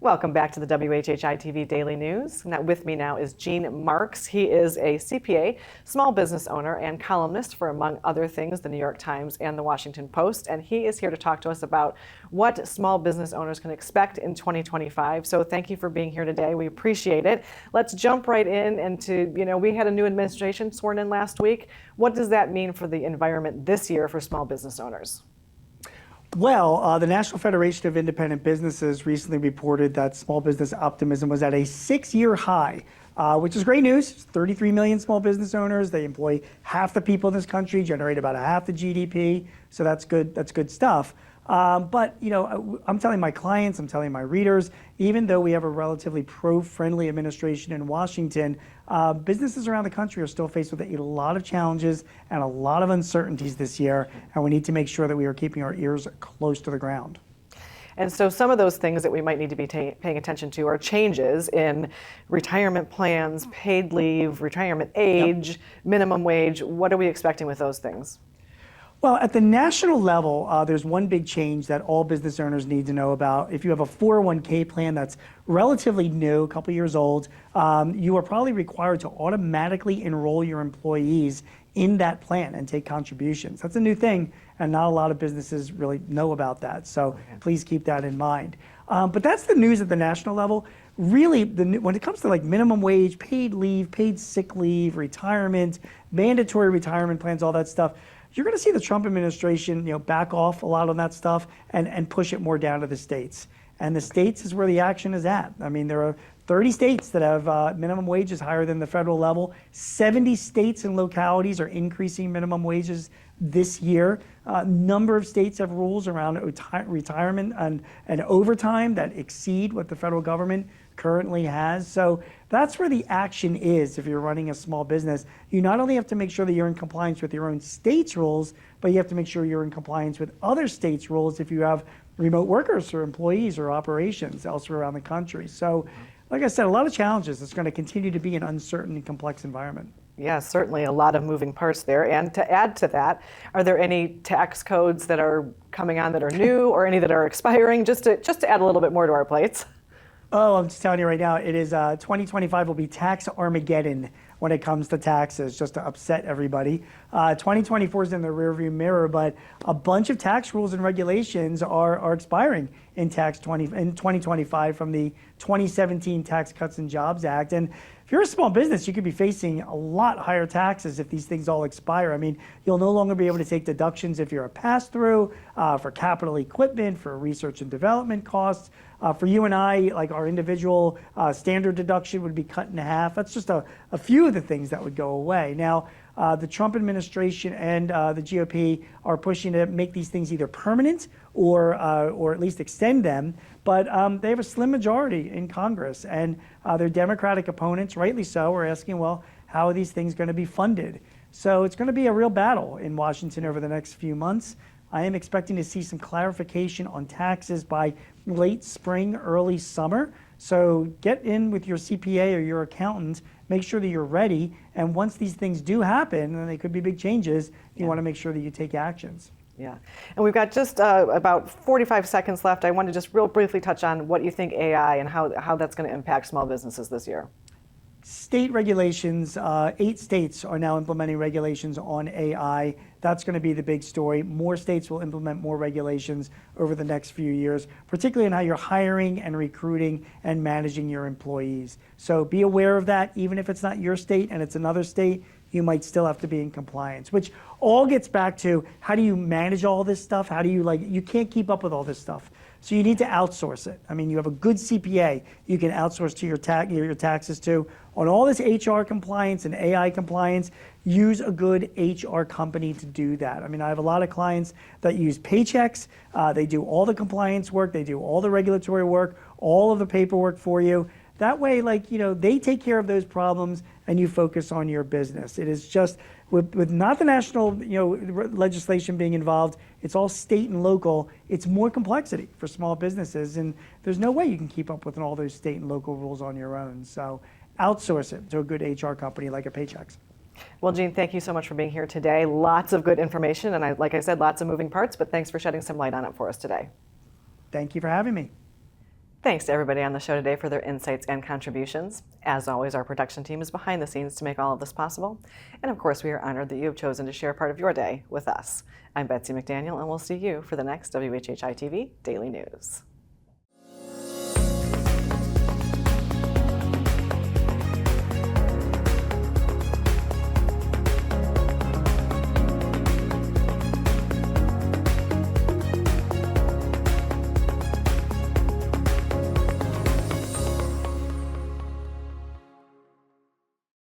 Welcome back to the WHHI-TV Daily News. Now, with me now is Gene Marks. He is a CPA, small business owner, and columnist for, among other things, the New York Times and the Washington Post. And he is here to talk to us about what small business owners can expect in 2025. So thank you for being here today. We appreciate it. Let's jump right in into, we had a new administration sworn in last week. What does that mean for the environment this year for small business owners? Well, the National Federation of Independent Businesses recently reported that small business optimism was at a 6-year high, which is great news. 33 million small business owners. They employ half the people in this country, generate about half the GDP. So that's good. That's good stuff. But, I'm telling my clients, I'm telling my readers, even though we have a relatively pro-friendly administration in Washington, businesses around the country are still faced with a lot of challenges and a lot of uncertainties this year, and we need to make sure that we are keeping our ears close to the ground. And so some of those things that we might need to be paying attention to are changes in retirement plans, paid leave, retirement age, minimum wage. What are we expecting with those things? Well, at the national level, there's one big change that all business owners need to know about. If you have a 401k plan that's relatively new, a couple years old, you are probably required to automatically enroll your employees in that plan and take contributions. That's a new thing, and not a lot of businesses really know about that. So please keep that in mind. But that's the news at the national level. Really, when it comes to like minimum wage, paid leave, paid sick leave, retirement, mandatory retirement plans, all that stuff, you're going to see the Trump administration, back off a lot on that stuff and push it more down to the states. And the states is where the action is at. I mean, there are 30 states that have minimum wages higher than the federal level. 70 states and localities are increasing minimum wages this year. A number of states have rules around retirement and overtime that exceed what the federal government currently has. So that's where the action is. If you're running a small business, you not only have to make sure that you're in compliance with your own state's rules, but you have to make sure you're in compliance with other states' rules if you have remote workers or employees or operations elsewhere around the country. So like I said, a lot of challenges. It's going to continue to be an uncertain and complex environment. Yeah, certainly a lot of moving parts there. And to add to that, are there any tax codes that are coming on that are new or any that are expiring, just to add a little bit more to our plates? Oh, I'm just telling you right now, it is 2025 will be tax Armageddon when it comes to taxes, just to upset everybody. 2024 is in the rearview mirror, but a bunch of tax rules and regulations are expiring in 2025 from the 2017 Tax Cuts and Jobs Act. And if you're a small business, you could be facing a lot higher taxes if these things all expire. I mean, you'll no longer be able to take deductions if you're a pass-through, for capital equipment, for research and development costs. For you and I, like our individual standard deduction would be cut in half. That's just a few of the things that would go away. Now, the Trump administration and the GOP are pushing to make these things either permanent or at least extend them. But they have a slim majority in Congress, and their Democratic opponents, rightly so, are asking, well, how are these things going to be funded? So it's going to be a real battle in Washington over the next few months. I am expecting to see some clarification on taxes by late spring, early summer. So get in with your CPA or your accountant, make sure that you're ready. And once these things do happen, and they could be big changes, you want to make sure that you take actions. Yeah, and we've got just about 45 seconds left. I want to just real briefly touch on what you think AI and how that's going to impact small businesses this year. State regulations, 8 states are now implementing regulations on AI. That's going to be the big story. More states will implement more regulations over the next few years, particularly in how you're hiring and recruiting and managing your employees. So be aware of that. Even if it's not your state and it's another state, you might still have to be in compliance, which all gets back to how do you manage all this stuff? How do you you can't keep up with all this stuff. So you need to outsource it. I mean, you have a good CPA you can outsource to your taxes to. On all this HR compliance and AI compliance, use a good HR company to do that. I mean, I have a lot of clients that use Paychex. They do all the compliance work. They do all the regulatory work, all of the paperwork for you. That way, they take care of those problems and you focus on your business. It is just, with not the national, legislation being involved, it's all state and local. It's more complexity for small businesses, and there's no way you can keep up with all those state and local rules on your own. So outsource it to a good HR company like a Paychex. Well, Gene, thank you so much for being here today. Lots of good information, and like I said, lots of moving parts, but thanks for shedding some light on it for us today. Thank you for having me. Thanks to everybody on the show today for their insights and contributions. As always, our production team is behind the scenes to make all of this possible. And of course, we are honored that you have chosen to share part of your day with us. I'm Betsy McDaniel, and we'll see you for the next WHHI-TV Daily News.